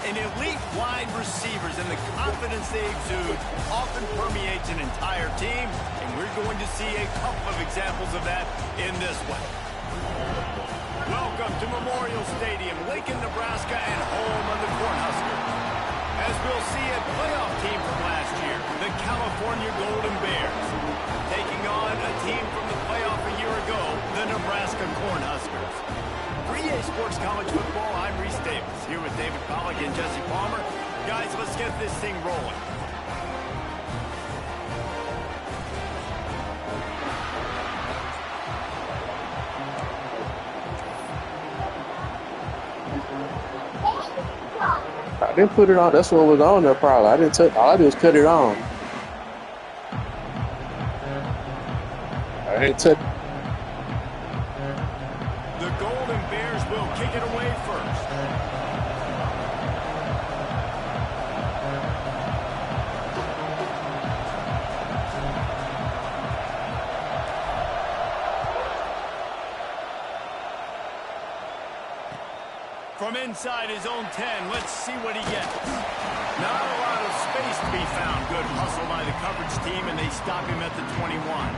And elite wide receivers and the confidence they exude often permeates an entire team, and we're going to see a couple of examples of that in this one. Welcome to Memorial Stadium, Lincoln, Nebraska, and home of the Cornhuskers. As we'll see, a playoff team from last year, the California Golden Bears, taking on a team from the playoff a year ago, the Nebraska Cornhuskers. 3A Sports College Football, I'm Reese Davis, here with David Pollack and Jesse Palmer. Guys, let's get this thing rolling. I didn't put it on. That's what was on there probably. I didn't touch. All I did was cut it on. I didn't touch. The Golden Bears will kick it away first. From inside his own 10, let's see what he gets. Not a lot of space to be found. Good hustle by the coverage team, and they stop him at the 21.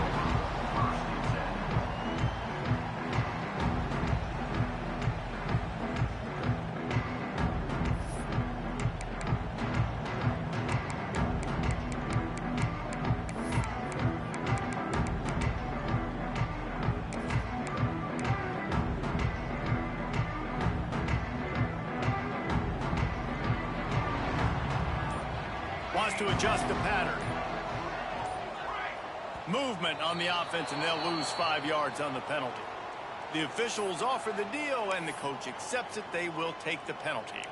Wants to adjust the pattern. Movement on the offense, and they'll lose 5 yards on the penalty. The officials offer the deal, and the coach accepts it. They will take the penalty.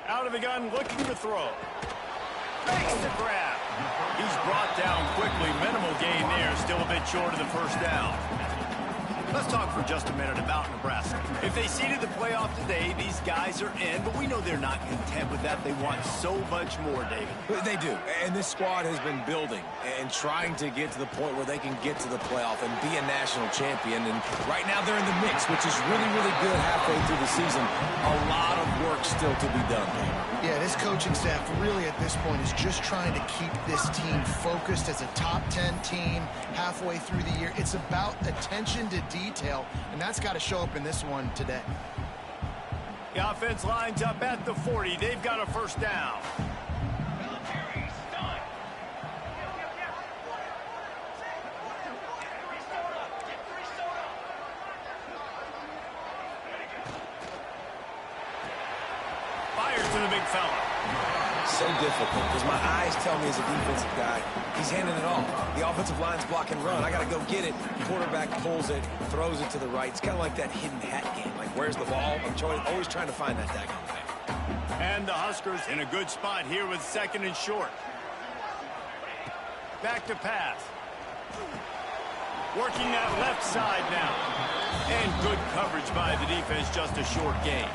Out of the gun, looking to throw. Makes the grab. He's brought down quickly. Minimal gain there. Still a bit short of the first down. Let's talk for just a minute about Nebraska. If they seeded the playoff today, these guys are in, but we know they're not content with that. They want so much more, David. They do, and this squad has been building and trying to get to the point where they can get to the playoff and be a national champion. And right now they're in the mix, which is really, really good halfway through the season. A lot of work still to be done, David. Yeah, this coaching staff really at this point is just trying to keep this team focused as a top 10 team halfway through the year. It's about attention to detail, and that's got to show up in this one today. The offense lines up at the 40. They've got a first down. To the big fella. So difficult because my eyes tell me as a defensive guy, he's handing it off. The offensive line's block and run. I got to go get it. Quarterback pulls it, throws it to the right. It's kind of like that hidden hat game. Like, where's the ball? I'm always trying to find that daggone thing. And the Huskers in a good spot here with second and short. Back to pass. Working that left side now. And good coverage by the defense, just a short gain.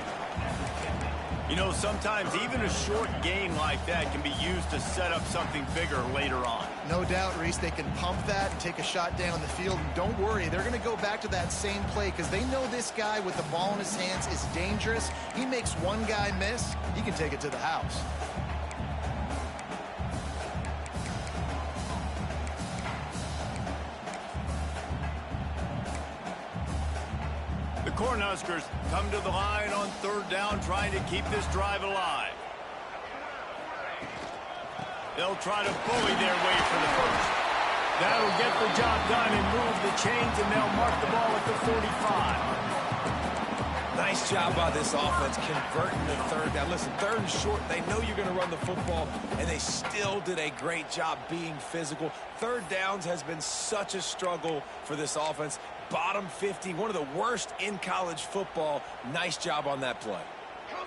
You know, sometimes even a short gain like that can be used to set up something bigger later on. No doubt, Reese, they can pump that and take a shot down the field. And don't worry, they're going to go back to that same play because they know this guy with the ball in his hands is dangerous. He makes one guy miss, he can take it to the house. The Cornhuskers come to the line on third down, trying to keep this drive alive. They'll try to bully their way for the first. That'll get the job done and move the chains, and they'll mark the ball at the 45. Nice job by this offense converting the third down. Listen, third and short, they know you're going to run the football, and they still did a great job being physical. Third downs has been such a struggle for this offense. Bottom 50, one of the worst in college football. Nice job on that play.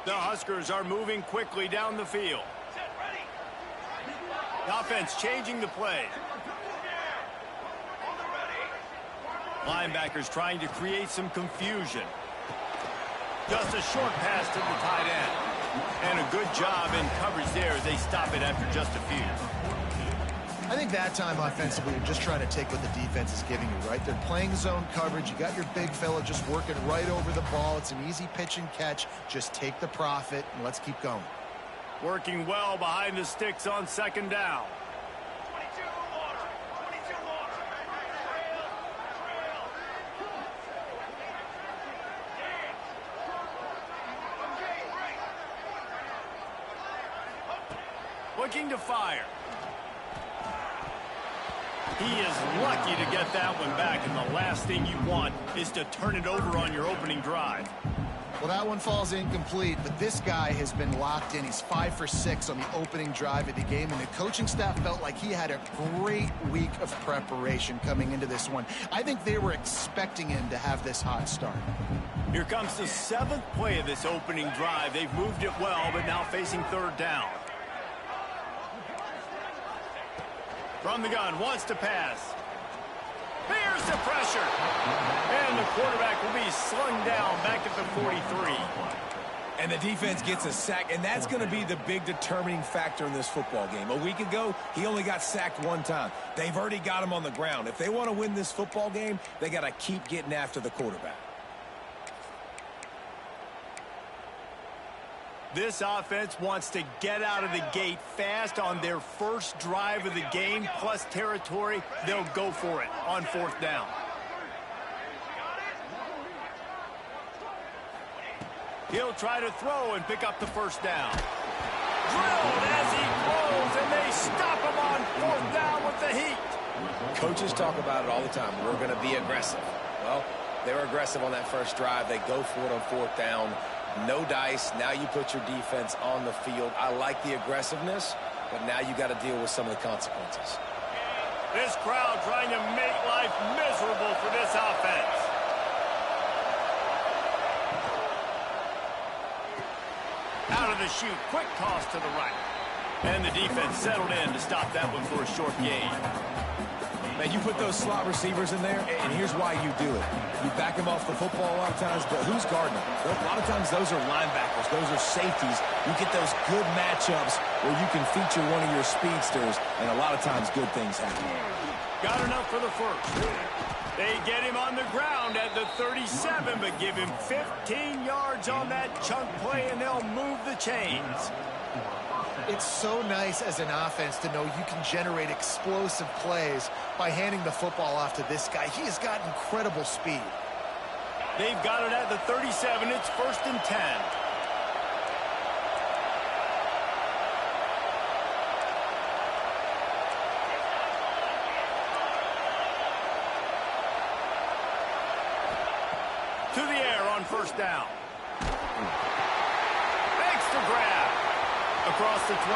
The Huskers are moving quickly down the field. The offense changing the play. Linebackers trying to create some confusion. Just a short pass to the tight end. And a good job in coverage there as they stop it after just a few. I think that time offensively, you're just trying to take what the defense is giving you, right? They're playing zone coverage. You got your big fella just working right over the ball. It's an easy pitch and catch. Just take the profit, and let's keep going. Working well behind the sticks on second down. Looking to fire. He is lucky to get that one back, and the last thing you want is to turn it over on your opening drive. Well, that one falls incomplete, but this guy has been locked in. He's 5 for 6 on the opening drive of the game, and the coaching staff felt like he had a great week of preparation coming into this one. I think they were expecting him to have this hot start. Here comes the 7th play of this opening drive. They've moved it well, but now facing third down. From the gun, wants to pass. Here's the pressure. And the quarterback will be slung down back at the 43. And the defense gets a sack, and that's going to be the big determining factor in this football game. A week ago, he only got sacked one time. They've already got him on the ground. If they want to win this football game, they got to keep getting after the quarterback. This offense wants to get out of the gate fast on their first drive of the game, plus territory. They'll go for it on fourth down. He'll try to throw and pick up the first down. Drilled as he throws, and they stop him on fourth down with the heat. Coaches talk about it all the time. We're going to be aggressive. Well, they were aggressive on that first drive. They go for it on fourth down. No dice. Now you put your defense on the field. I like the aggressiveness, but now you got to deal with some of the consequences. This crowd trying to make life miserable for this offense. Out of the chute, quick toss to the right. And the defense settled in to stop that one for a short gain. Man, you put those slot receivers in there, and here's why you do it. You back them off the football a lot of times, but who's guarding them? A lot of times those are linebackers. Those are safeties. You get those good matchups where you can feature one of your speedsters, and a lot of times good things happen. Got enough for the first. They get him on the ground at the 37, but give him 15 yards on that chunk play, and they'll move the chains. It's so nice as an offense to know you can generate explosive plays by handing the football off to this guy. He has got incredible speed. They've got it at the 37. It's 1st and 10. To the air on first down. Makes the grab. Across the 25.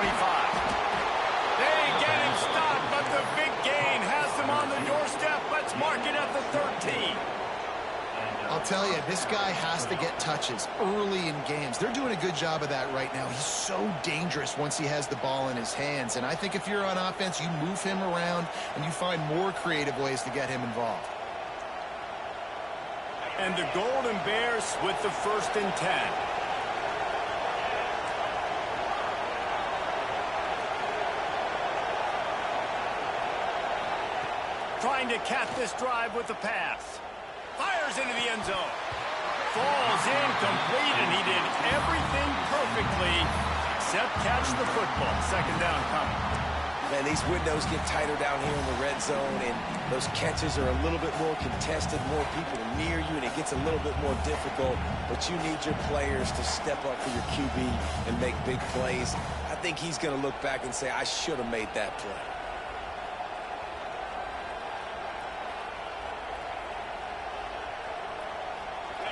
They get him stopped, but the big gain has them on the doorstep. Let's mark it at the 13. I'll tell you, this guy has to get touches early in games. They're doing a good job of that right now. He's so dangerous once he has the ball in his hands. And I think if you're on offense, you move him around and you find more creative ways to get him involved. And the Golden Bears with the 1st and 10. Trying to cap this drive with the pass. Fires into the end zone. Falls incomplete, and he did everything perfectly except catch the football. Second down coming. Man, these windows get tighter down here in the red zone, and those catches are a little bit more contested, more people near you, and it gets a little bit more difficult. But you need your players to step up for your QB and make big plays. I think he's going to look back and say, I should have made that play.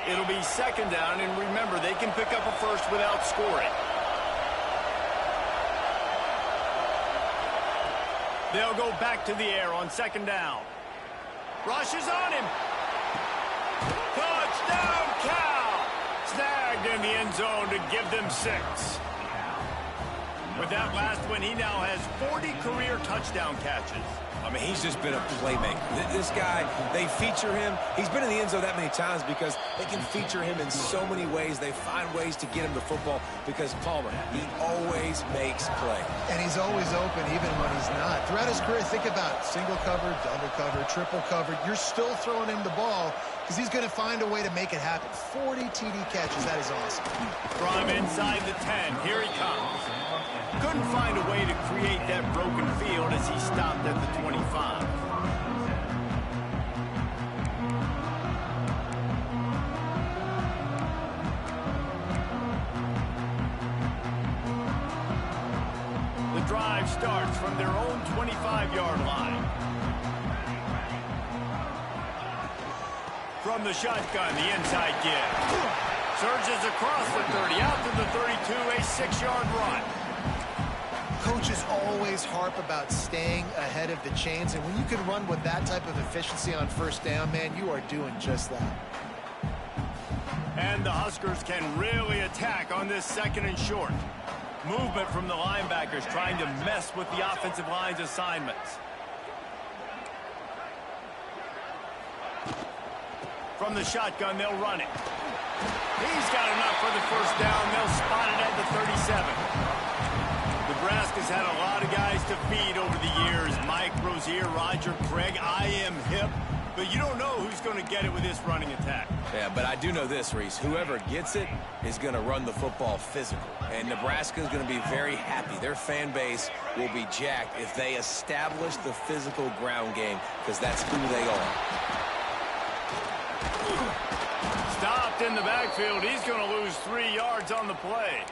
It'll be second down, and remember, they can pick up a first without scoring. They'll go back to the air on second down. Rushes on him. Touchdown, Cal! Snagged in the end zone to give them 6. With that last one, he now has 40 career touchdown catches. I mean, he's just been a playmaker. This guy, they feature him. He's been in the end zone that many times because they can feature him in so many ways. They find ways to get him the football because Palmer, he always makes plays. And he's always open even when he's not. Throughout his career, think about single covered, double covered, triple covered. You're still throwing him the ball because he's going to find a way to make it happen. 40 TD catches. That is awesome. From inside the 10, here he comes. Couldn't find a way to create that broken field as he stopped at the 25. The drive starts from their own 25-yard line. From the shotgun, the inside give. Surges across the 30, out to the 32, a 6-yard run. Coaches always harp about staying ahead of the chains, and when you can run with that type of efficiency on first down, man, you are doing just that. And the Huskers can really attack on this 2nd and short. Movement from the linebackers trying to mess with the offensive line's assignments. From the shotgun, they'll run it. He's got enough for the first down. They'll spot it at the 37. Nebraska's had a lot of guys to feed over the years. Mike Rozier, Roger Craig, I am hip. But you don't know who's going to get it with this running attack. Yeah, but I do know this, Reese. Whoever gets it is going to run the football physical. And Nebraska is going to be very happy. Their fan base will be jacked if they establish the physical ground game because that's who they are. Stopped in the backfield. He's going to lose 3 yards on the play.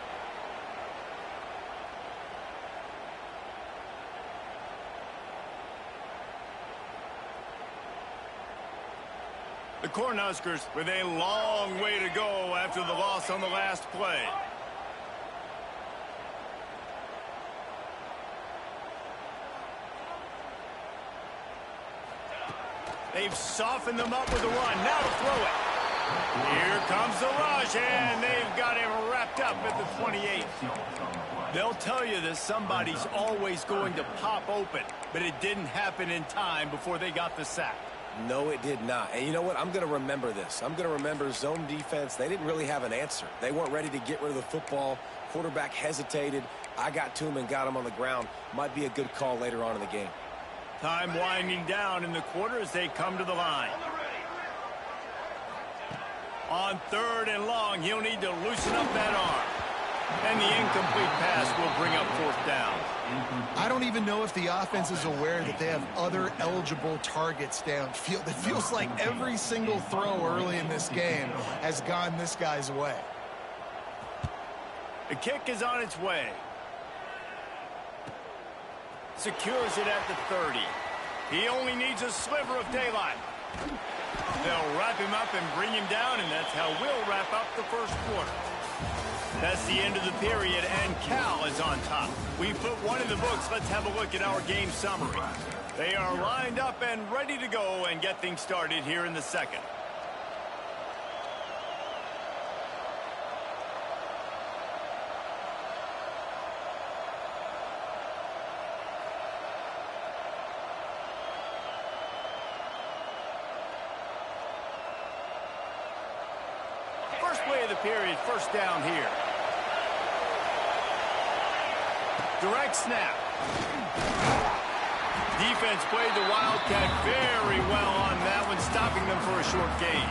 The Cornhuskers with a long way to go after the loss on the last play. They've softened them up with a run. Now to throw it. Here comes the rush, and they've got him wrapped up at the 28. They'll tell you that somebody's always going to pop open, but it didn't happen in time before they got the sack. No, it did not. And you know what? I'm going to remember this. I'm going to remember zone defense. They didn't really have an answer. They weren't ready to get rid of the football. Quarterback hesitated. I got to him and got him on the ground. Might be a good call later on in the game. Time winding down in the quarter as they come to the line. On 3rd and long, he'll need to loosen up that arm. And the incomplete pass will bring up 4th down. I don't even know if the offense is aware that they have other eligible targets downfield. It feels like every single throw early in this game has gone this guy's way. The kick is on its way. Secures it at the 30. He only needs a sliver of daylight. They'll wrap him up and bring him down, and that's how we'll wrap up the first quarter. That's the end of the period, and Cal is on top. We put one in the books. Let's have a look at our game summary. They are lined up and ready to go and get things started here in the second. First play of the period, first down here. Direct snap. Defense played the Wildcat very well on that one, stopping them for a short gain.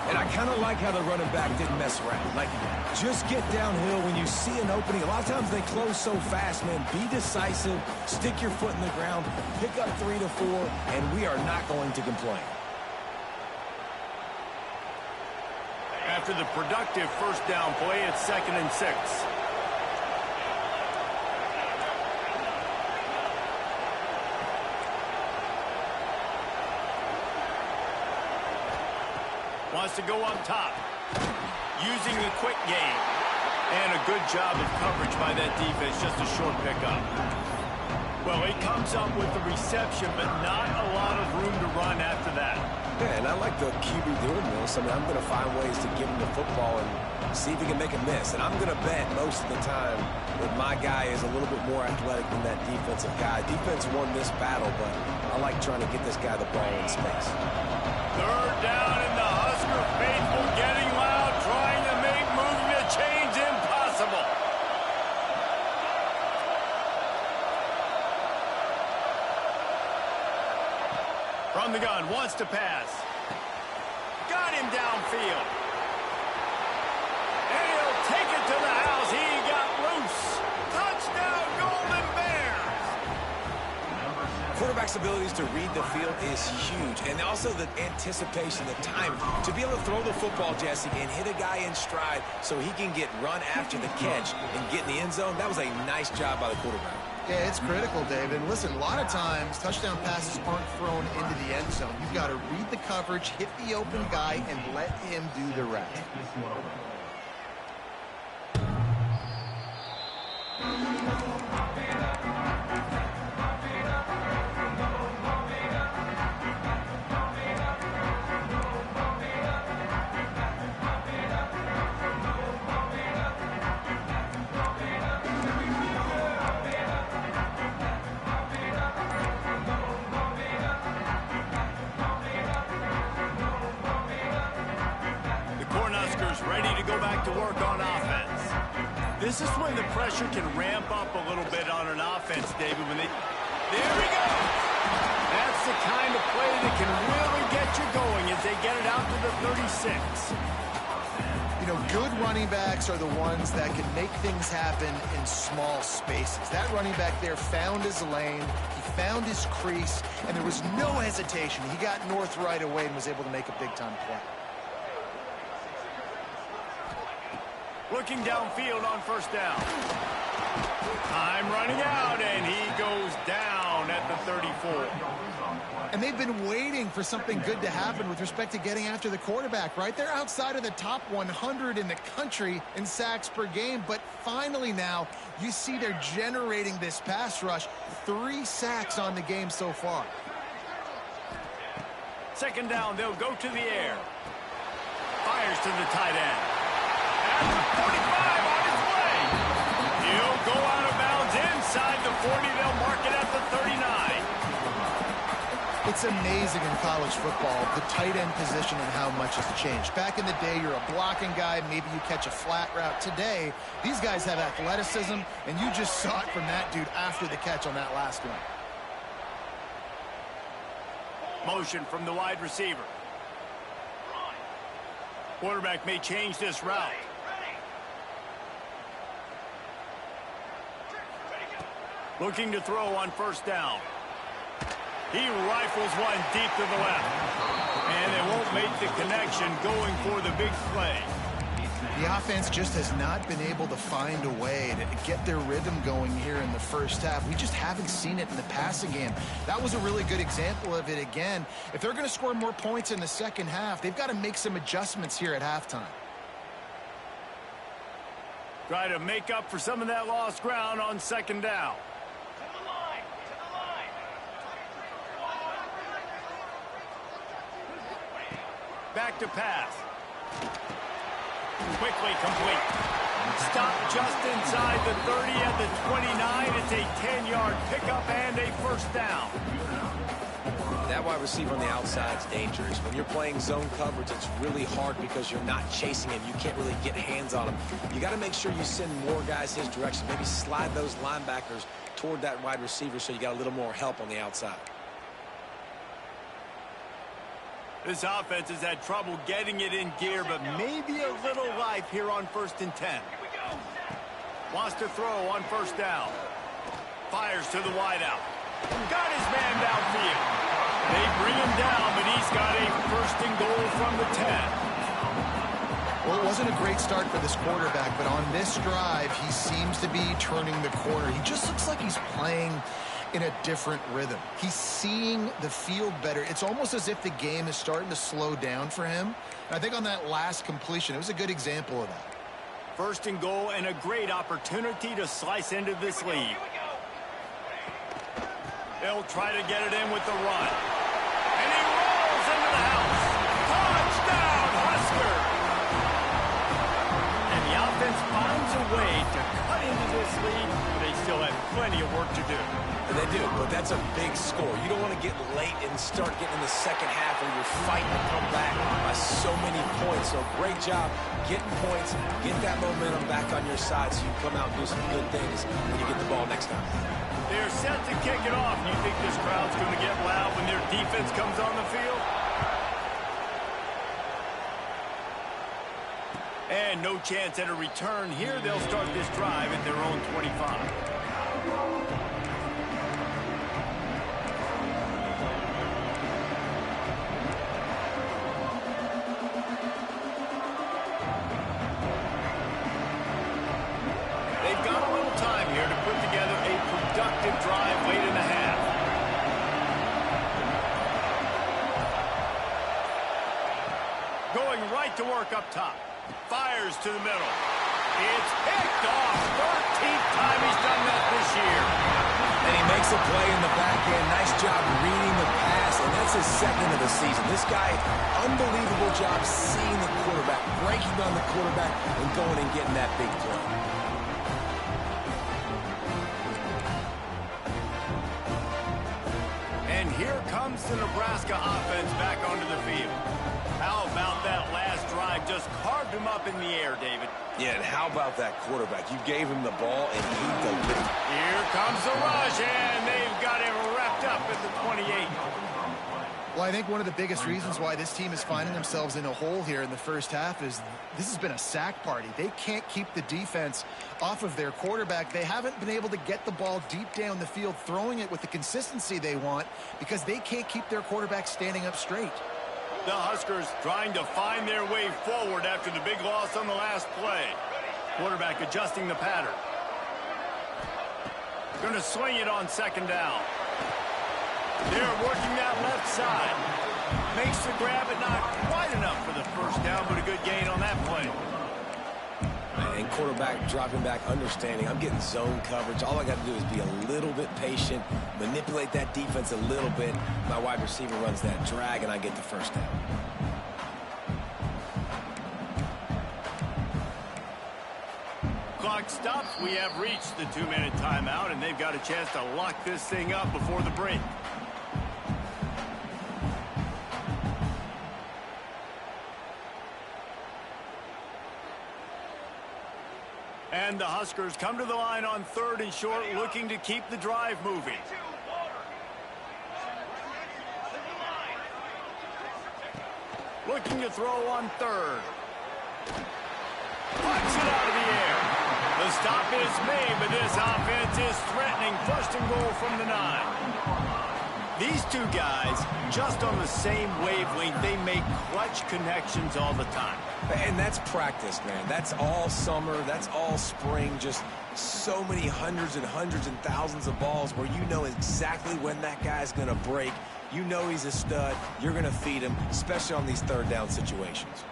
And I kind of like how the running back didn't mess around. Like, just get downhill when you see an opening. A lot of times they close so fast, man. Be decisive, stick your foot in the ground, pick up 3 to 4, and we are not going to complain. After the productive first down play, it's 2nd and 6. Wants to go up top. Using the quick game. And a good job of coverage by that defense. Just a short pickup. Well, he comes up with the reception, but not a lot of room to run after that. Yeah, and I like the QB doing this. I mean, I'm going to find ways to give him the football and see if he can make a miss. And I'm going to bet most of the time that my guy is a little bit more athletic than that defensive guy. Defense won this battle, but I like trying to get this guy the ball in space. Third down, and the Husker faithful getting loud, trying to make moving the chains impossible. From the gun, wants to pass. Got him downfield. And he'll take it to the house. He got loose. Touchdown, Golden Bears. Quarterback's abilities to read the field is huge. And also the anticipation, the time to be able to throw the football, Jesse, and hit a guy in stride so he can get run after the catch and get in the end zone. That was a nice job by the quarterback. Yeah, it's critical, David. Listen, a lot of times touchdown passes aren't thrown into the end zone. You've got to read the coverage, hit the open guy, and let him do the rest. Ready to go back to work on offense. This is when the pressure can ramp up a little bit on an offense, David. When there we go. That's the kind of play that can really get you going as they get it out to the 36. You know, good running backs are the ones that can make things happen in small spaces. That running back there found his lane, he found his crease, and there was no hesitation. He got north right away and was able to make a big-time play. Looking downfield on first down. Time running out, and he goes down at the 34. And they've been waiting for something good to happen with respect to getting after the quarterback, right? They're outside of the top 100 in the country in sacks per game, but finally now you see they're generating this pass rush. 3 sacks on the game so far. Second down, they'll go to the air. Fires to the tight end. At the 45 on his way. He'll go out of bounds inside the 40. They'll mark it at the 39. It's amazing in college football, the tight end position and how much has changed. Back in the day, you're a blocking guy, maybe you catch a flat route. Today, these guys have athleticism, and you just saw it from that dude after the catch on that last one. Motion from the wide receiver. Quarterback may change this route. Looking to throw on first down. He rifles one deep to the left. And they won't make the connection going for the big play. The offense just has not been able to find a way to get their rhythm going here in the first half. We just haven't seen it in the passing game. That was a really good example of it again. If they're going to score more points in the second half, they've got to make some adjustments here at halftime. Try to make up for some of that lost ground on second down. Back to pass. Quickly complete. Stop just inside the 30 at the 29. It's a 10-yard pickup and a first down. That wide receiver on the outside is dangerous. When you're playing zone coverage, it's really hard because you're not chasing him. You can't really get hands on him. You got to make sure you send more guys his direction. Maybe slide those linebackers toward that wide receiver so you got a little more help on the outside. This offense has had trouble getting it in gear, but maybe a little life here on 1st and 10. Wants to throw on first down. Fires to the wideout. Got his man downfield. They bring him down, but he's got a 1st and goal from the 10. Well, it wasn't a great start for this quarterback, but on this drive, he seems to be turning the corner. He just looks like he's playing in a different rhythm. He's seeing the field better. It's almost as if the game is starting to slow down for him. And I think on that last completion, it was a good example of that. 1st and goal and a great opportunity to slice into this lead. They'll try to get it in with the run. And he rolls into the house. Touchdown, Husker! finds a way to cut into this lead, but they still have plenty of work to do. And they do, but that's a big score. You don't want to get late and start getting in the second half where you're fighting to come back by so many points. So great job getting points, get that momentum back on your side so you come out and do some good things when you get the ball next time. They're set to kick it off. You think this crowd's going to get loud when their defense comes on the field? And no chance at a return here. They'll start this drive at their own 25. Drive late in the half. Going right to work up top. Fires to the middle. It's picked off. 13th time he's done that this year. And he makes a play in the back end. Nice job reading the pass, and that's his second of the season. This guy, unbelievable job seeing the quarterback, breaking on the quarterback, and going and getting that big play. Here comes the Nebraska offense back onto the field. How about that last drive? Just carved him up in the air, David. Yeah, and how about that quarterback? You gave him the ball, and he delivered. Here comes the rush, and they've got him wrapped up at the 28. Well, I think one of the biggest reasons why this team is finding themselves in a hole here in the first half is this has been a sack party. They can't keep the defense off of their quarterback. They haven't been able to get the ball deep down the field, throwing it with the consistency they want because they can't keep their quarterback standing up straight. The Huskers trying to find their way forward after the big loss on the last play. Quarterback adjusting the pattern. Going to swing it on second down. They're working that left side. Makes the grab, but not quite enough for the first down, but a good gain on that play. And quarterback dropping back, understanding I'm getting zone coverage. All I got to do is be a little bit patient, manipulate that defense a little bit. My wide receiver runs that drag, and I get the first down. Clock stops. We have reached the 2-minute timeout, and they've got a chance to lock this thing up before the break. And the Huskers come to the line on 3rd and short, looking to keep the drive moving. Looking to throw on 3rd. Puts it out of the air. The stop is made, but this offense is threatening 1st and goal from the 9. These two guys, just on the same wavelength, they make clutch connections all the time. And that's practice, man. That's all summer. That's all spring. Just so many hundreds and thousands of balls where you know exactly when that guy's going to break. You know he's a stud. You're going to feed him, especially on these 3rd down situations.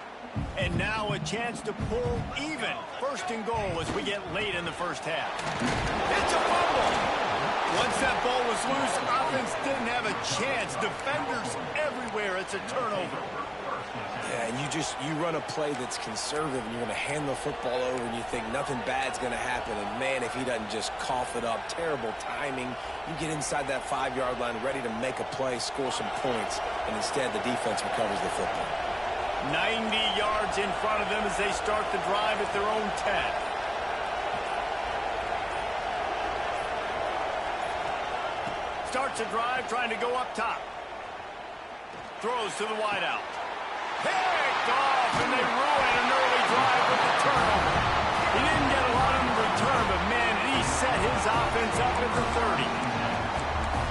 And now a chance to pull even. 1st and goal as we get late in the first half. It's a fumble. Once that ball was loose, offense didn't have a chance. Defenders everywhere. It's a turnover. Yeah, and you run a play that's conservative, and you're going to hand the football over, and you think nothing bad's going to happen. And, man, if he doesn't just cough it up, terrible timing. You get inside that 5-yard line ready to make a play, score some points, and instead the defense recovers the football. 90 yards in front of them as they start the drive at their own 10. Starts a drive trying to go up top. Throws to the wideout. Picked off, and they ruin an early drive with the turnover. He didn't get a lot in return, but, man, he set his offense up at the 30.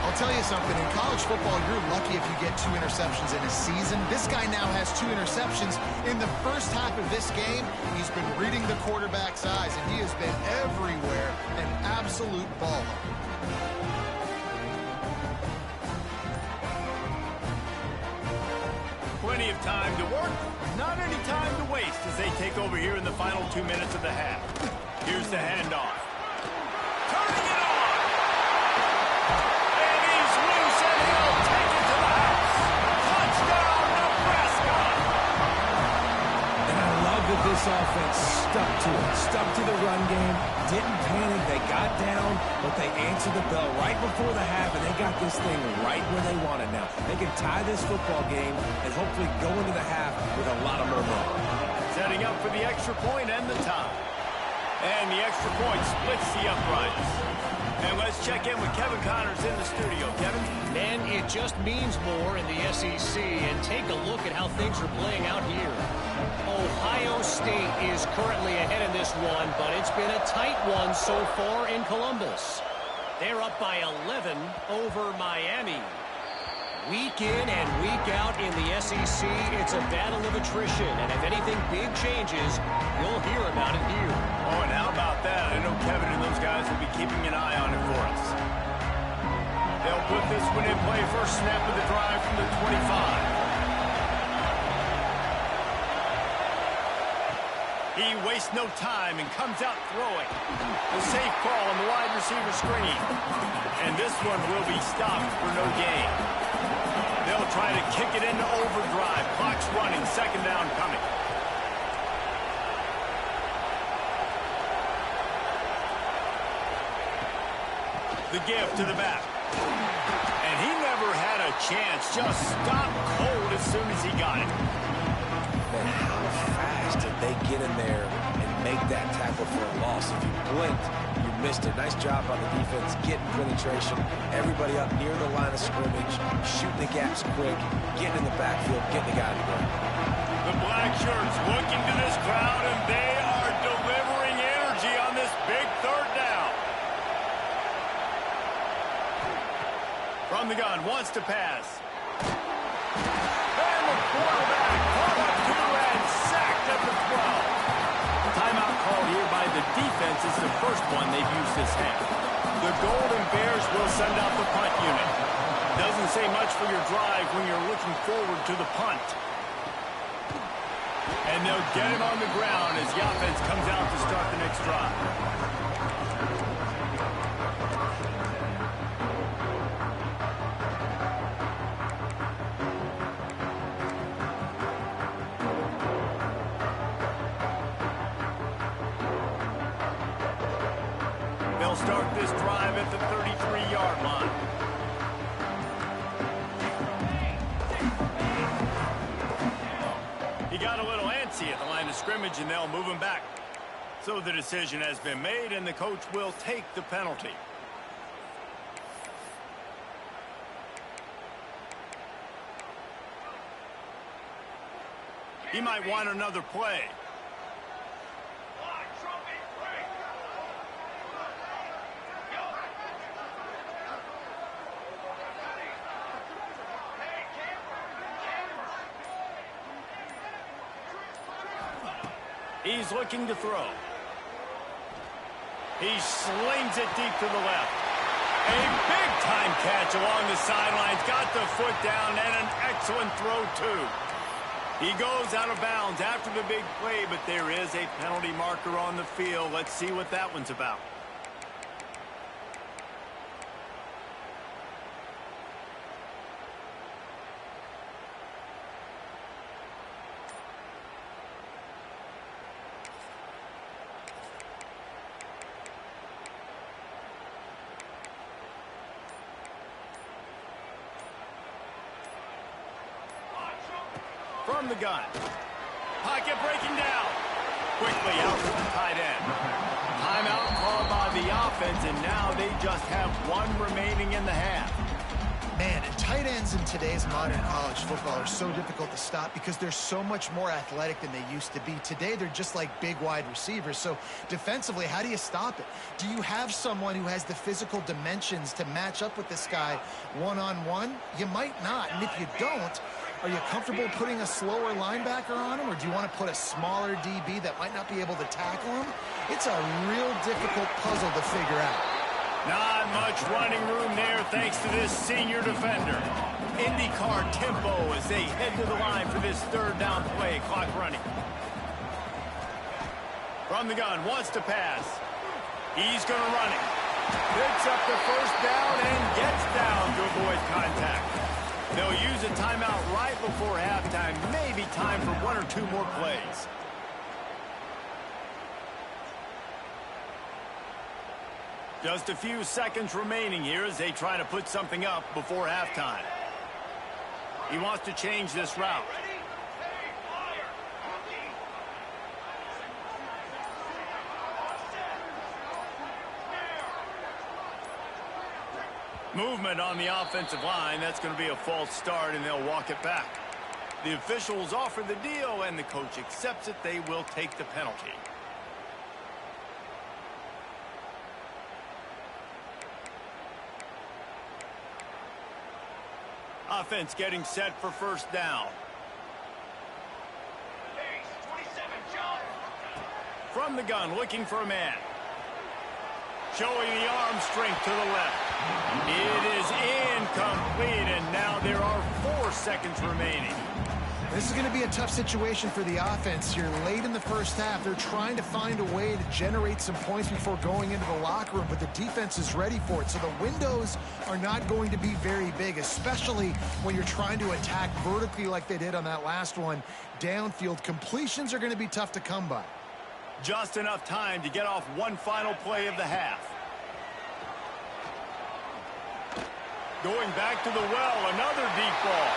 I'll tell you something. In college football, you're lucky if you get 2 interceptions in a season. This guy now has 2 interceptions. In the first half of this game, he's been reading the quarterback's eyes, and he has been everywhere, an absolute baller. Plenty of time to work, not any time to waste as they take over here in the final 2 minutes of the half. Here's the handoff. Turning it on! And he's loose, and he'll take it to the house. Touchdown, Nebraska! And I love that this offense stuck to it. Stuck to the run game. Didn't panic. They got down, but they answered the bell right before the half, and they got this thing right where they want it now. They can tie this football game and hopefully go into the half with a lot of momentum. Setting up for the extra point and the tie. And the extra point splits the uprights. And let's check in with Kevin Connors in the studio. Kevin? Man, it just means more in the SEC. And take a look at how things are playing out here. Ohio State is currently ahead in this one, but it's been a tight one so far in Columbus. They're up by 11 over Miami. Week in and week out in the SEC, it's a battle of attrition. And if anything big changes, you'll hear about it here. Oh, and how about that? I know Kevin and those guys will be keeping an eye on it for us. They'll put this one in play. First snap of the drive from the 25. He wastes no time and comes out throwing. The safe call on the wide receiver screen. And this one will be stopped for no gain. They'll try to kick it into overdrive. Clock's running. Second down coming. The give to the back. And he never had a chance. Just stopped cold as soon as he got it. Man, how fast did they get in there and make that tackle for a loss? If you blinked, you missed it. Nice job on the defense, getting penetration. Everybody up near the line of scrimmage, shooting the gaps quick, getting in the backfield, getting the guy to go. The black shirts looking to this crowd, and they are delivering energy on this big third down. From the gun, wants to pass. And the quarterback caught up to and sacked at the 12. Timeout called here by the defense is the first one they've used this half. The Golden Bears will send out the punt unit. Doesn't say much for your drive when you're looking forward to the punt. And they'll get him on the ground as the offense comes out to start the next drive. They'll start this drive at the 33-yard line. He got a little antsy at the line of scrimmage, and they'll move him back. So the decision has been made, and the coach will take the penalty. He might want another play. He's looking to throw. He slings it deep to the left. A big-time catch along the sidelines. Got the foot down and an excellent throw, too. He goes out of bounds after the big play, but there is a penalty marker on the field. Let's see what that one's about. From the gun. Pocket breaking down. Quickly out to the tight end. Timeout called by the offense, and now they just have one remaining in the half. Man, and tight ends in today's modern college football are so difficult to stop because they're so much more athletic than they used to be. Today, they're just like big wide receivers. So defensively, how do you stop it? Do you have someone who has the physical dimensions to match up with this guy one-on-one? You might not. And if you don't, are you comfortable putting a slower linebacker on him, or do you want to put a smaller DB that might not be able to tackle him? It's a real difficult puzzle to figure out. Not much running room there thanks to this senior defender. IndyCar tempo as they head to the line for this third down play. Clock running. From the gun, wants to pass. He's going to run it. Picks up the first down and gets down to avoid contact. They'll use a timeout right before halftime. Maybe time for one or two more plays. Just a few seconds remaining here as they try to put something up before halftime. He wants to change this route. Movement on the offensive line. That's going to be a false start, and they'll walk it back. The officials offer the deal, and the coach accepts it. They will take the penalty. Offense getting set for first down. From the gun, looking for a man. Showing the arm strength to the left. It is incomplete, and now there are 4 seconds remaining. This is going to be a tough situation for the offense here. Late in the first half, they're trying to find a way to generate some points before going into the locker room, but the defense is ready for it. So the windows are not going to be very big, especially when you're trying to attack vertically like they did on that last one. Downfield completions are going to be tough to come by. Just enough time to get off one final play of the half. Going back to the well, another deep ball.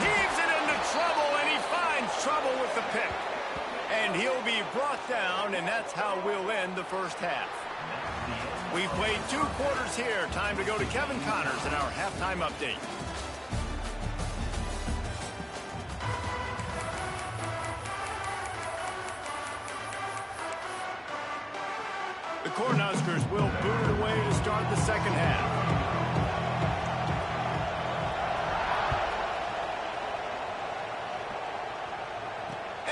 Heaves it into trouble, and he finds trouble with the pick. And he'll be brought down, and that's how we'll end the first half. We've played 2 quarters here. Time to go to Kevin Connors in our halftime update. The Cornhuskers will boot it away to start the second half.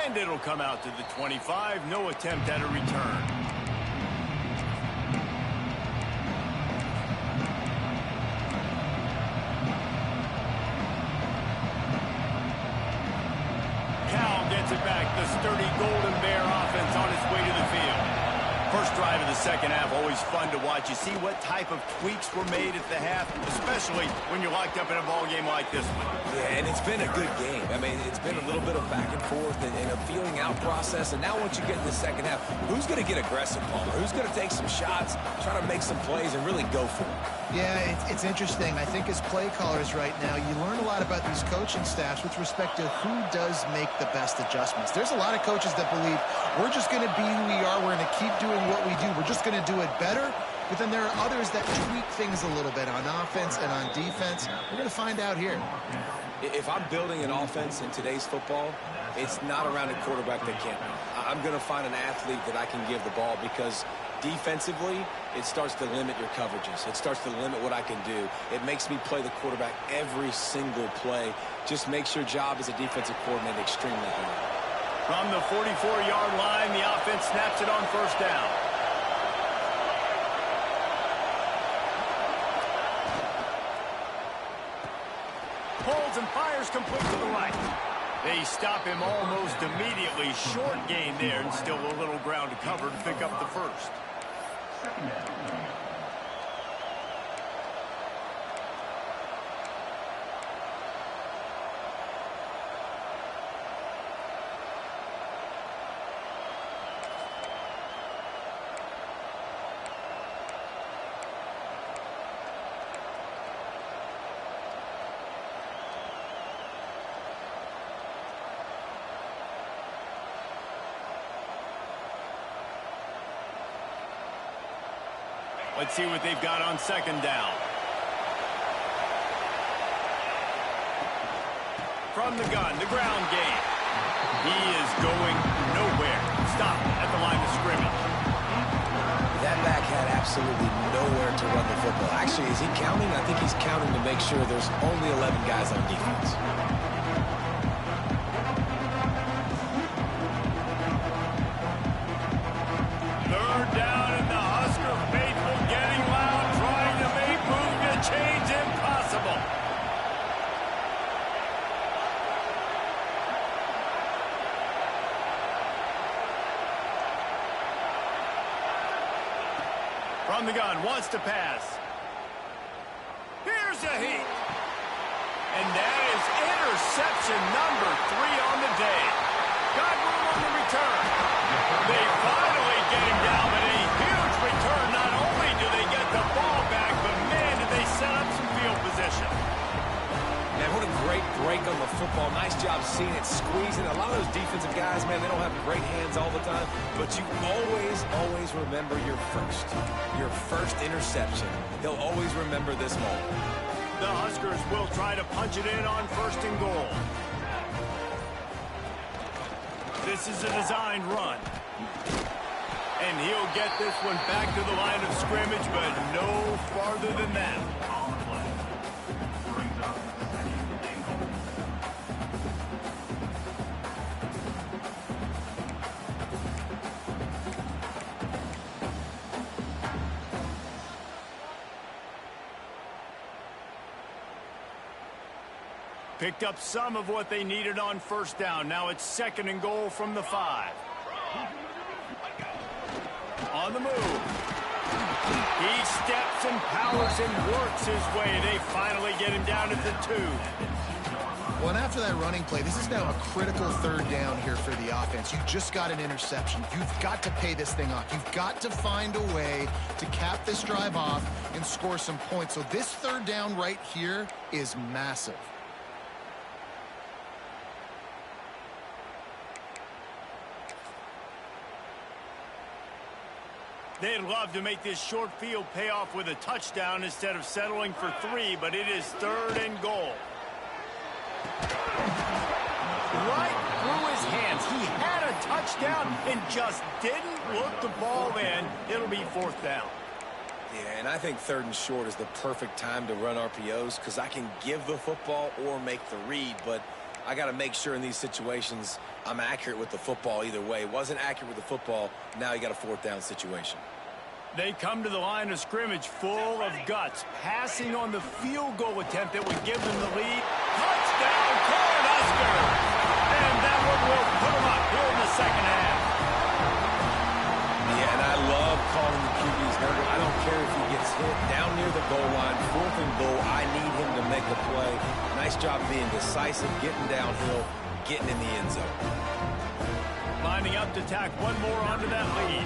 And it'll come out to the 25. No attempt at a return. Cal gets it back. The sturdy Golden Bear offense on its way to the field. First drive of the second half, always fun to watch. You see what type of tweaks were made at the half, especially when you're locked up in a ball game like this one. Yeah, and it's been a good game. I mean, it's been a little bit of back and forth and a feeling out process. And now once you get in the second half, who's going to get aggressive, Palmer? Who's going to take some shots, try to make some plays, and really go for it? Yeah, it's interesting. I think as play callers right now, you learn a lot about these coaching staffs with respect to who does make the best adjustments. There's a lot of coaches that believe we're just going to be who we are. We're going to keep doing what we do. We're just going to do it better. But then there are others that tweak things a little bit on offense and on defense. We're going to find out here. If I'm building an offense in today's football, it's not around a quarterback that can't. I'm going to find an athlete that I can give the ball because defensively, it starts to limit your coverages. It starts to limit what I can do. It makes me play the quarterback every single play. Just makes your job as a defensive coordinator extremely hard. From the 44-yard line, the offense snaps it on first down. Pulls and fires complete to the right. They stop him almost immediately. Short gain there, and still a little ground to cover to pick up the first. Let's see what they've got on second down. From the gun, the ground game. He is going nowhere. Stop at the line of scrimmage. That back had absolutely nowhere to run the football. Actually, is he counting? I think he's counting to make sure there's only 11 guys on defense. Third down, and the Husker faithful getting loud, trying to make moving a change impossible. From the gun, wants to pass. Here's a heat. And that is interception number 3 on the day. Got room on the return. They finally get him down, but a huge return. Not only do they get football. Nice job seeing it, squeezing. A lot of those defensive guys, man, they don't have great hands all the time, but you always remember your first interception. They'll always remember this moment. The Huskers will try to punch it in on 1st and goal. This is a designed run. And he'll get this one back to the line of scrimmage, but no farther than that. Picked up some of what they needed on 1st down. Now it's 2nd and goal from the 5. On the move. He steps and powers and works his way. They finally get him down at the 2. Well, and after that running play, this is now a critical 3rd down here for the offense. You just got an interception. You've got to pay this thing off. You've got to find a way to cap this drive off and score some points. So this 3rd down right here is massive. They'd love to make this short field pay off with a touchdown instead of settling for 3, but it is 3rd and goal. Right through his hands. He had a touchdown and just didn't look the ball in. It'll be 4th down. Yeah, and I think 3rd and short is the perfect time to run RPOs because I can give the football or make the read, but I got to make sure in these situations I'm accurate with the football either way. Wasn't accurate with the football. Now you got a 4th down situation. They come to the line of scrimmage full of guts, passing on the field goal attempt that would give them the lead. Touchdown, Cornhuskers! And that one will put them up here in the 2nd half. Yeah, and I love calling the QB's number. I don't care if he gets hit down near the goal line, 4th and goal. I need him to make a play. Nice job being decisive, getting downhill, getting in the end zone. Lining up to tack one more onto that lead.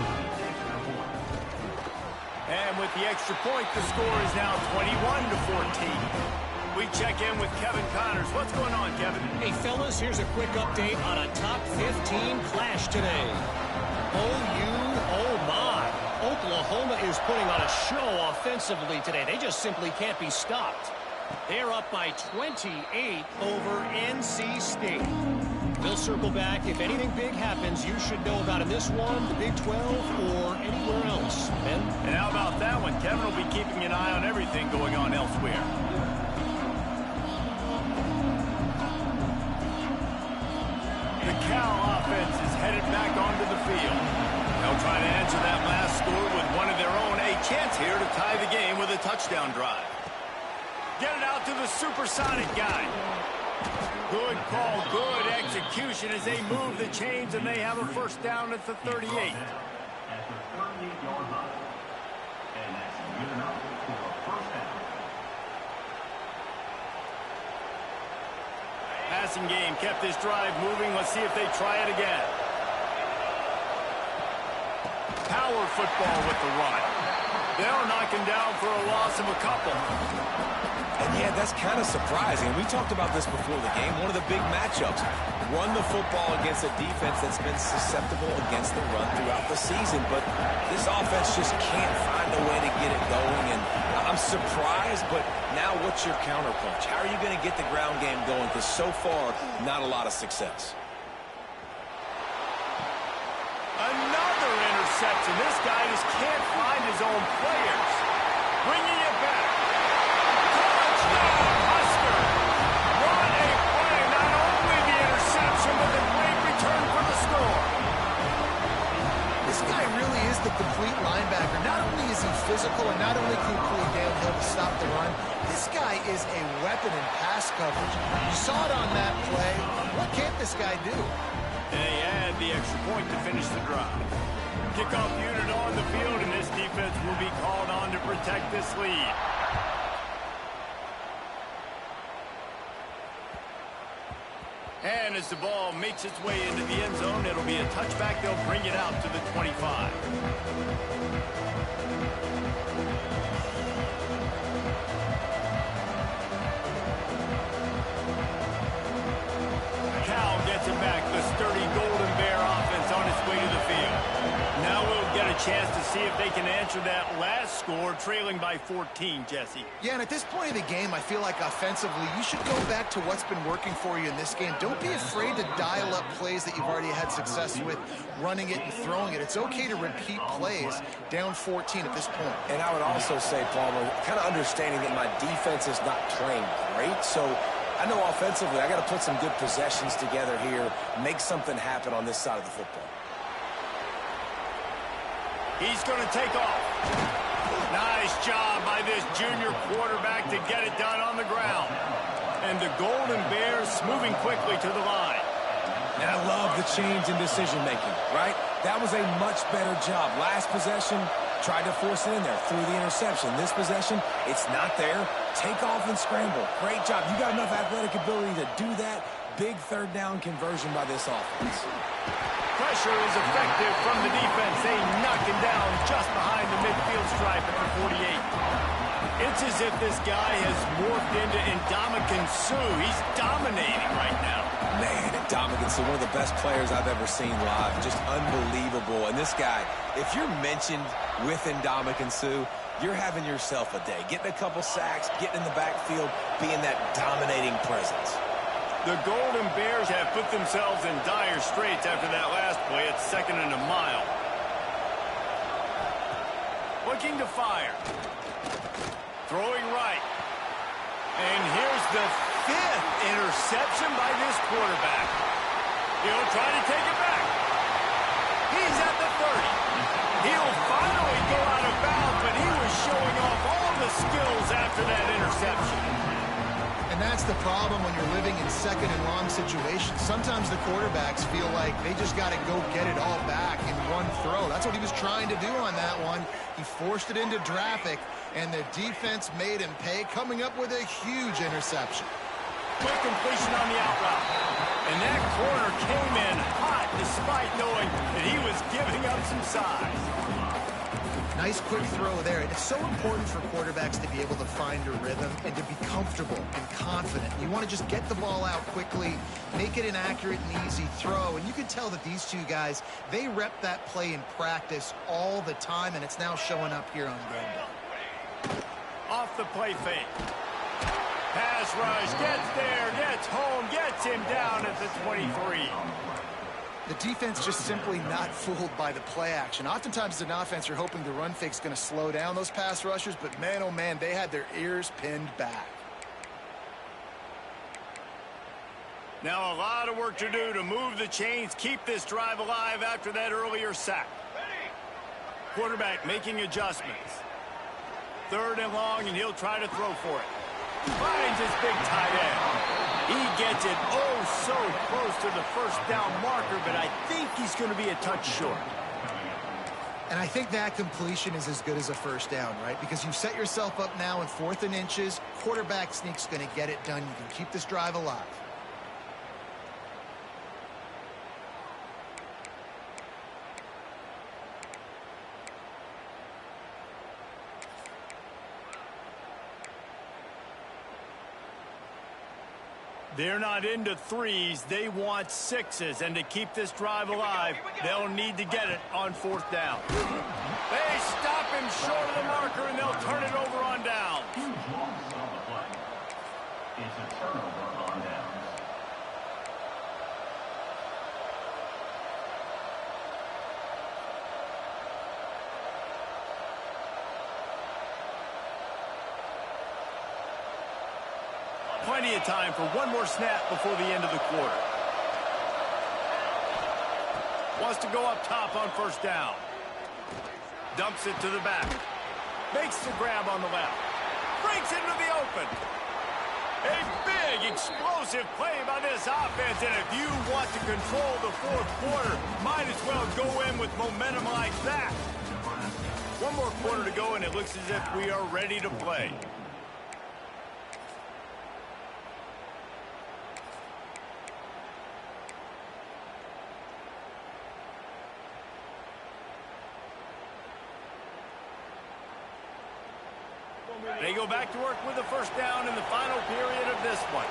And with the extra point, the score is now 21-14. We check in with Kevin Connors. What's going on, Kevin? Hey, fellas, here's a quick update on a top 15 clash today. Oh my. Oklahoma is putting on a show offensively today. They just simply can't be stopped. They're up by 28 over NC State. We'll circle back. If anything big happens, you should know about in this one, the Big 12, or anywhere else. Ben? And how about that one? Kevin will be keeping an eye on everything going on elsewhere. The Cal offense is headed back onto the field. They'll try to answer that last score with one of their own. A chance here to tie the game with a touchdown drive. Get it out to the supersonic guy. Good call, good execution as they move the chains, and they have a 1st down at the 38. Passing game kept this drive moving. Let's see if they try it again. Power football with the run. They'll knock him down for a loss of a couple. And yeah, that's kind of surprising. We talked about this before the game. One of the big matchups. Run the football against a defense that's been susceptible against the run throughout the season. But this offense just can't find a way to get it going. And I'm surprised, but now what's your counterpunch? How are you going to get the ground game going? Because so far, not a lot of success. Another interception. This guy just can't find his own players. Bringing it back. Touchdown, Husker. What a play. Not only the interception, but the great return for the score. This guy really is the complete linebacker. Not only is he physical and not only can he pull downhill to stop the run, this guy is a weapon in pass coverage. You saw it on that play. What can't this guy do? They add the extra point to finish the drive. Kickoff unit on the field, and this defense will be called on to protect this lead. And as the ball makes its way into the end zone, it'll be a touchback. They'll bring it out to the 25. chance to see if they can answer that last score, trailing by 14, Jesse. Yeah, and at this point of the game, I feel like offensively, you should go back to what's been working for you in this game. Don't be afraid to dial up plays that you've already had success with, running it and throwing it. It's okay to repeat plays down 14 at this point. And I would also say, Palmer, kind of understanding that my defense is not playing great, so I know offensively I got to put some good possessions together here, make something happen on this side of the football. He's going to take off. Nice job by this junior quarterback to get it done on the ground. And the Golden Bears moving quickly to the line. And I love the change in decision-making, right? That was a much better job. Last possession, tried to force it in there, threw the interception. This possession, it's not there. Take off and scramble. Great job. You got enough athletic ability to do that. Big third down conversion by this offense. Pressure is effective from the defense. They knock him down just behind the midfield stripe at the 48. It's as if this guy has morphed into Ndamukong Suh. He's dominating right now. Man, Ndamukong Suh, one of the best players I've ever seen live. Just unbelievable. And this guy, if you're mentioned with Ndamukong Suh, you're having yourself a day. Getting a couple sacks, getting in the backfield, being that dominating presence. The Golden Bears have put themselves in dire straits after that last play. It's 2nd and a mile. Looking to fire. Throwing right. And here's the 5th interception by this quarterback. He'll try to take it back. He's at the 30. He'll finally go out of bounds, but he was showing off all the skills after that interception. And that's the problem when you're living in 2nd and long situations. Sometimes the quarterbacks feel like they just got to go get it all back in one throw. That's what he was trying to do on that one. He forced it into traffic, and the defense made him pay, coming up with a huge interception. Quick completion on the out route. And that corner came in hot despite knowing that he was giving up some size. Nice quick throw there. It's so important for quarterbacks to be able to find a rhythm and to be comfortable and confident. You want to just get the ball out quickly, make it an accurate and easy throw. And you can tell that these two guys, they rep that play in practice all the time, and it's now showing up here on game day. Off the play fake. Pass rush, gets there, gets home, gets him down at the 23. The defense just simply not fooled by the play action. Oftentimes as an offense, you're hoping the run fake's going to slow down those pass rushers, but man, oh man, they had their ears pinned back. Now a lot of work to do to move the chains, keep this drive alive after that earlier sack. Quarterback making adjustments. 3rd and long, and he'll try to throw for it. Finds his big tight end. He gets it oh so close to the first down marker, but I think he's going to be a touch short. And I think that completion is as good as a first down, right? Because you've set yourself up now in 4th and inches. Quarterback sneak's going to get it done. You can keep this drive alive. They're not into threes. They want 6s. And to keep this drive alive, they'll need to get it on 4th down. They stop him short of the marker, and they'll turn it over on down. It's a turnover on down. Plenty of time for one more snap before the end of the quarter. Wants to go up top on 1st down. Dumps it to the back. Makes the grab on the left. Breaks into the open. A big, explosive play by this offense. And if you want to control the 4th quarter, might as well go in with momentum like that. One more quarter to go, and it looks as if we are ready to play. They go back to work with the 1st down in the final period of this one.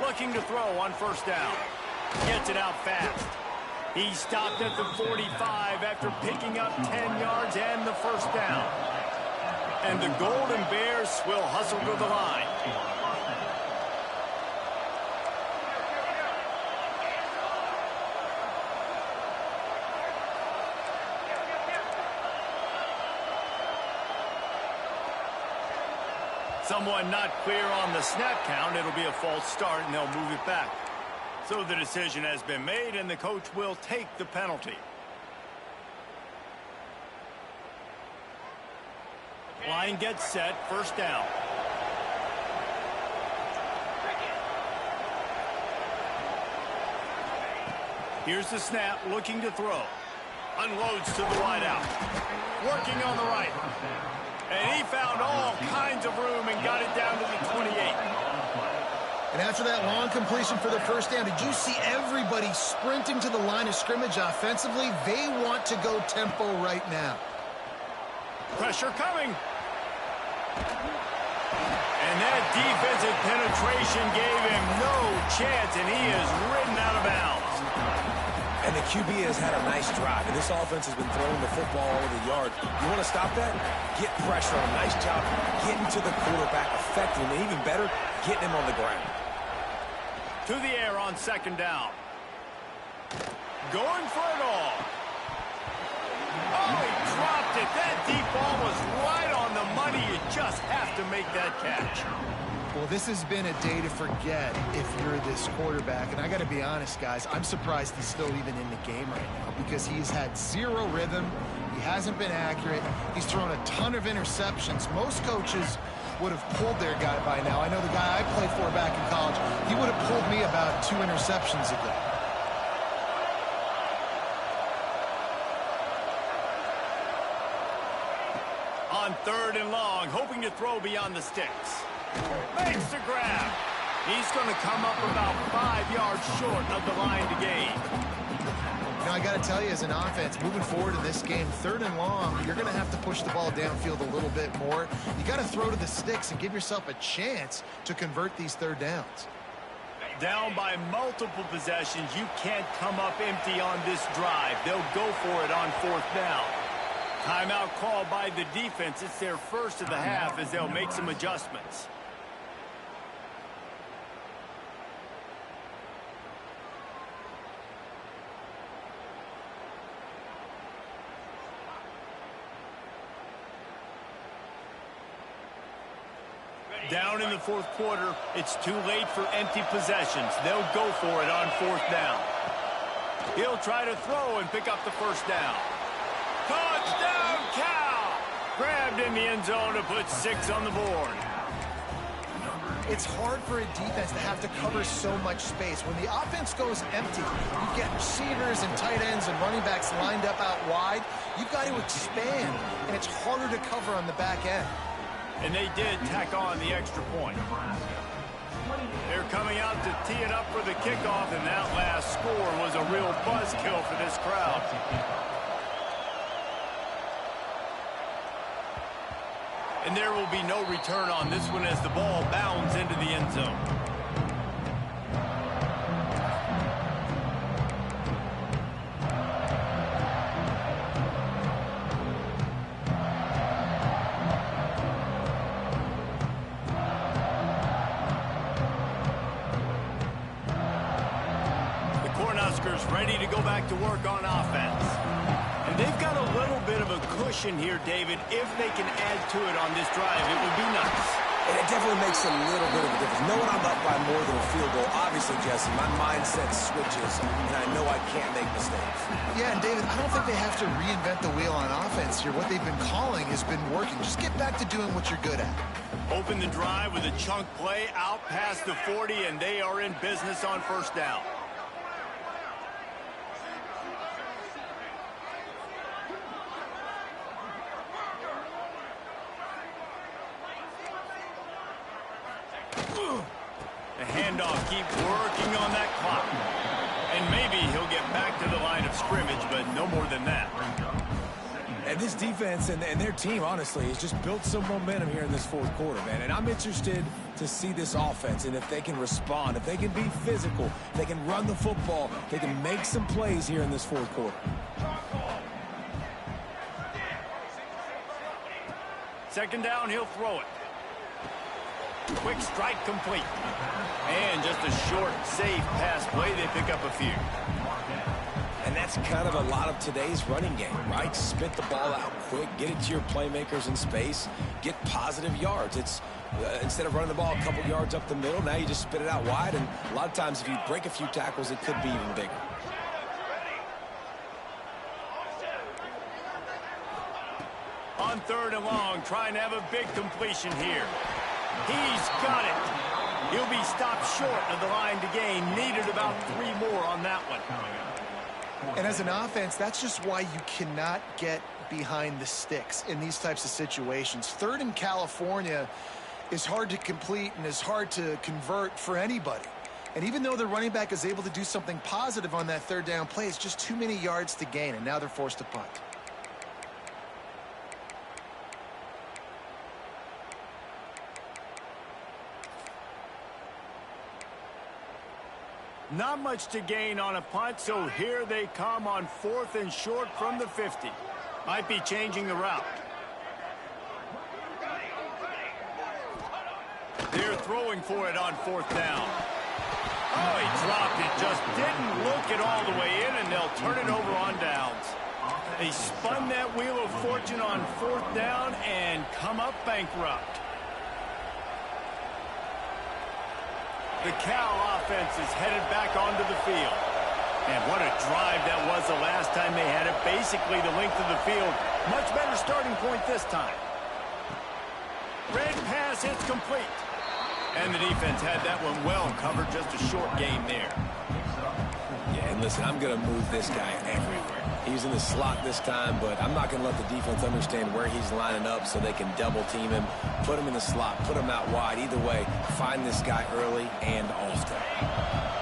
Looking to throw on 1st down. Gets it out fast. He stopped at the 45 after picking up 10 yards and the first down. And the Golden Bears will hustle to the line. Someone not clear on the snap count. It'll be a false start, and they'll move it back. So the decision has been made, and the coach will take the penalty. Line gets set, first down. Here's the snap, looking to throw. Unloads to the wideout. Working on the right. And he found all kinds of room and got it down to the 28. And after that long completion for the first down, did you see everybody sprinting to the line of scrimmage offensively? They want to go tempo right now. Pressure coming. And that defensive penetration gave him no chance, and he is ridden out of bounds. And the QB has had a nice drive, and this offense has been throwing the football all over the yard. You want to stop that? Get pressure on him. Nice job getting to the quarterback, affecting him, and even better, getting him on the ground. To the air on second down. Going for it all. Oh, he dropped it. That deep ball was right on the money. You just have to make that catch. Well, this has been a day to forget if you're this quarterback. And I got to be honest, guys, I'm surprised he's still even in the game right now because he's had zero rhythm. He hasn't been accurate. He's thrown a ton of interceptions. Most coaches would have pulled their guy by now. I know the guy I played for back in college, he would have pulled me about 2 interceptions ago. On third and long, hoping to throw beyond the sticks. Makes the grab. He's going to come up about 5 yards short of the line to gain. Now, I got to tell you, as an offense, moving forward in this game, third and long, you're going to have to push the ball downfield a little bit more. You got to throw to the sticks and give yourself a chance to convert these third downs. Down by multiple possessions, you can't come up empty on this drive. They'll go for it on fourth down. Timeout called by the defense. It's their first of the half as they'll make some adjustments. Down in the fourth quarter, it's too late for empty possessions. They'll go for it on fourth down. He'll try to throw and pick up the first down. Touchdown, Cal! Grabbed in the end zone to put 6 on the board. It's hard for a defense to have to cover so much space. When the offense goes empty, you get receivers and tight ends and running backs lined up out wide. You've got to expand, and it's harder to cover on the back end. And they did tack on the extra point. They're coming out to tee it up for the kickoff, and that last score was a real buzzkill for this crowd. And there will be no return on this one as the ball bounds into the end zone. Ready to go back to work on offense. And they've got a little bit of a cushion here, David. If they can add to it on this drive, it would be nice. And it definitely makes a little bit of a difference. Knowing I'm up by more than a field goal, obviously, Jesse, my mindset switches, and I know I can't make mistakes. Yeah, and David, I don't think they have to reinvent the wheel on offense here. What they've been calling has been working. Just get back to doing what you're good at. Open the drive with a chunk play out past the 40, and they are in business on first down. The handoff, keep working on that clock. And maybe he'll get back to the line of scrimmage, but no more than that. And And this defense and their team, honestly, has just built some momentum here in this fourth quarter, man. And I'm interested to see this offense and if they can respond, if they can be physical, if they can run the football, if they can make some plays here in this fourth quarter. Second down, he'll throw it. Quick strike complete. And just a short, safe pass play. They pick up a few. And that's kind of a lot of today's running game, right? Spit the ball out quick, get it to your playmakers in space, get positive yards. It's instead of running the ball a couple yards up the middle, now you just spit it out wide. And a lot of times if you break a few tackles, it could be even bigger. On third and long, trying to have a big completion here. He's got it. He'll be stopped short of the line to gain. Needed about 3 more on that one. And as an offense, that's just why you cannot get behind the sticks in these types of situations. Third in California is hard to complete and is hard to convert for anybody. And even though the running back is able to do something positive on that third down play, it's just too many yards to gain, and now they're forced to punt. Not much to gain on a punt, so here they come on 4th and short from the 50. Might be changing the route. They're throwing for it on 4th down. Oh, he dropped it. Just didn't look it all the way in, and they'll turn it over on downs. They spun that wheel of fortune on 4th down and come up bankrupt. The Cal offense is headed back onto the field. And what a drive that was the last time they had it. Basically the length of the field. Much better starting point this time. Red pass hits complete. And the defense had that one well covered. Just a short gain there. Yeah, and listen, I'm going to move this guy everywhere. He's in the slot this time, but I'm not going to let the defense understand where he's lining up so they can double team him, put him in the slot, put him out wide. Either way, find this guy early and often.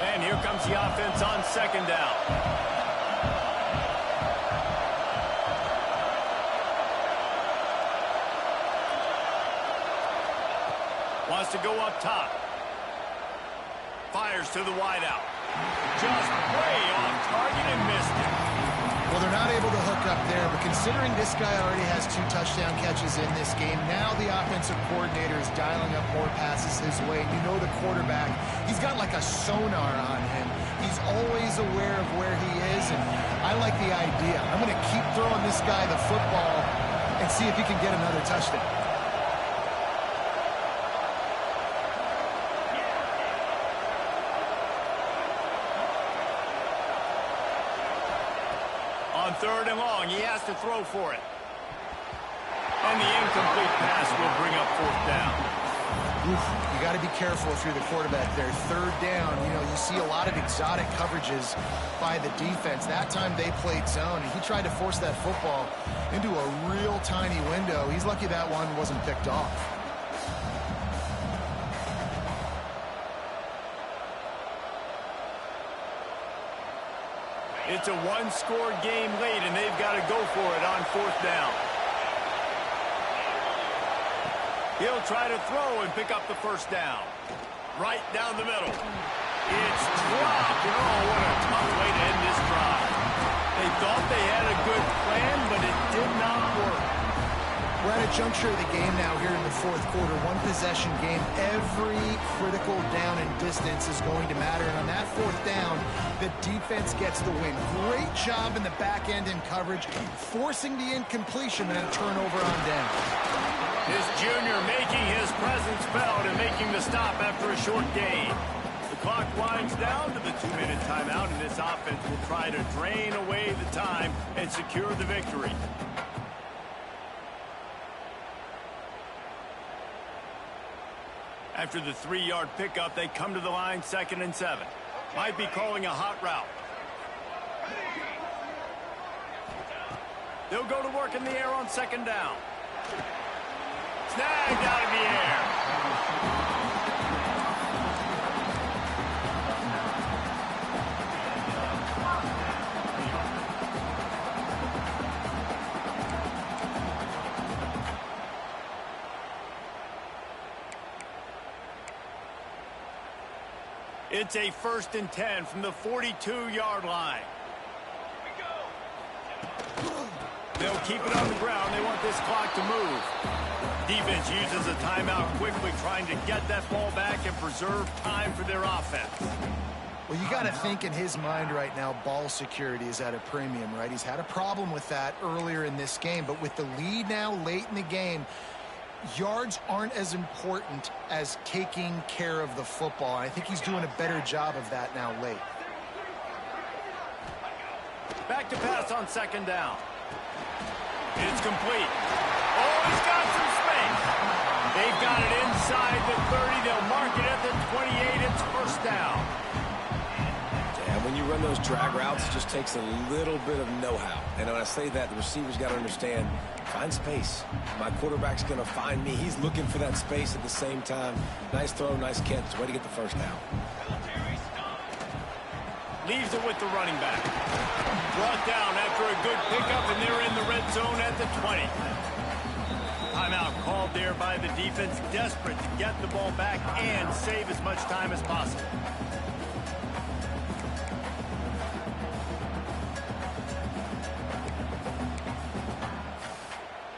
And here comes the offense on 2nd down. Wants to go up top. Fires to the wideout. Just way off target and missed it. Well, they're not able to hook up there, but considering this guy already has 2 touchdown catches in this game, now the offensive coordinator is dialing up more passes his way. You know the quarterback, he's got like a sonar on him. He's always aware of where he is, and I like the idea. I'm going to keep throwing this guy the football and see if he can get another touchdown. On 3rd and long, he has to throw for it. And the incomplete pass will bring up 4th down. You got to be careful if you're the quarterback there. 3rd down, you know, you see a lot of exotic coverages by the defense. That time they played zone, and he tried to force that football into a real tiny window. He's lucky that one wasn't picked off. It's a 1-score game late, and they've got to go for it on 4th down. He'll try to throw and pick up the 1st down. Right down the middle. It's dropped. Oh, what a tough way to end this drive. They thought they had a good plan, but it did not work. We're at a juncture of the game now here in the 4th quarter. 1-possession game. Every critical down and distance is going to matter. And on that 4th down, the defense gets the win. Great job in the back end in coverage, forcing the incompletion and a turnover on down. This junior making his presence felt and making the stop after a short gain. The clock winds down to the 2-minute timeout, and this offense will try to drain away the time and secure the victory. After the 3-yard pickup, they come to the line 2nd and 7. Might be calling a hot route. They'll go to work in the air on 2nd down. Snagged out of the air. It's a 1st and 10 from the 42-yard line. They'll keep it on the ground. They want this clock to move. Defense uses a timeout quickly, trying to get that ball back and preserve time for their offense. Well, you got to think in his mind right now, ball security is at a premium, right? He's had a problem with that earlier in this game, but with the lead now late in the game, yards aren't as important as taking care of the football. I think he's doing a better job of that now late. Back to pass on 2nd down. It's complete. Oh, he's got some space. They've got it inside the 30. They'll mark it at the 28. It's 1st down. And when you run those drag routes, it just takes a little bit of know-how. And when I say that, the receiver's got to understand, find space. My quarterback's going to find me. He's looking for that space at the same time. Nice throw, nice catch. Way to get the 1st down. Leaves it with the running back. Brought down after a good pickup, and they're in the red zone at the 20. Timeout called there by the defense, desperate to get the ball back and save as much time as possible.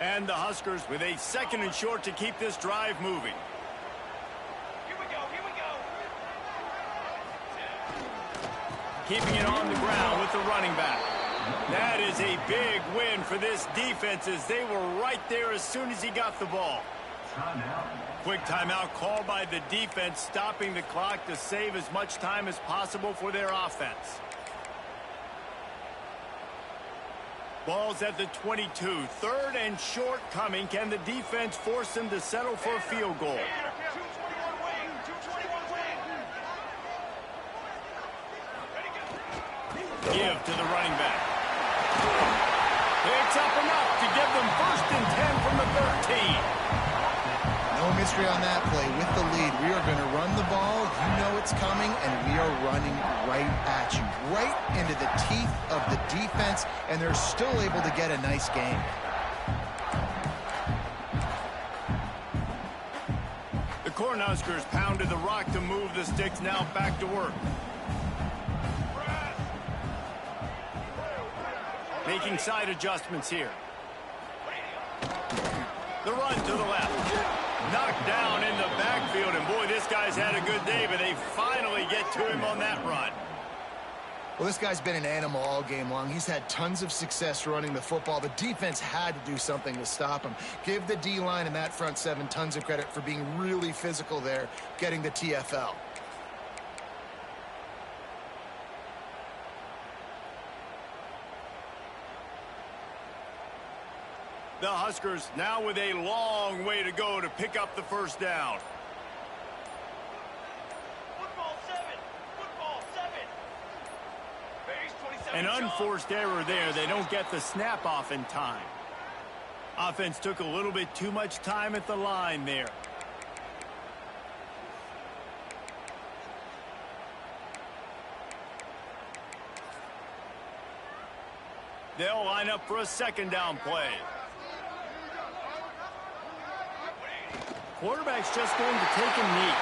And the Huskers with a 2nd and short to keep this drive moving. Keeping it on the ground with the running back. That is a big win for this defense, as they were right there as soon as he got the ball. Quick timeout called by the defense, stopping the clock to save as much time as possible for their offense. Ball's at the 22. 3rd and short coming. Can the defense force them to settle for a field goal? Give to the running back. Picks up enough to give them 1st and 10 from the 13. No mystery on that play. With the lead, we are going to run the ball. You know it's coming, and we are running right at you, right into the teeth of the defense, and they're still able to get a nice game. The Cornhuskers pounded the rock to move the sticks. Now back to work. Making side adjustments here. The run to the left. Knocked down in the backfield, and boy, this guy's had a good day, but they finally get to him on that run. Well, this guy's been an animal all game long. He's had tons of success running the football. The defense had to do something to stop him. Give the D-line and that front 7 tons of credit for being really physical there, getting the TFL. The Huskers now with a long way to go to pick up the 1st down. An unforced error there. They don't get the snap off in time. Offense took a little bit too much time at the line there. They'll line up for a 2nd down play. Quarterback's just going to take a knee.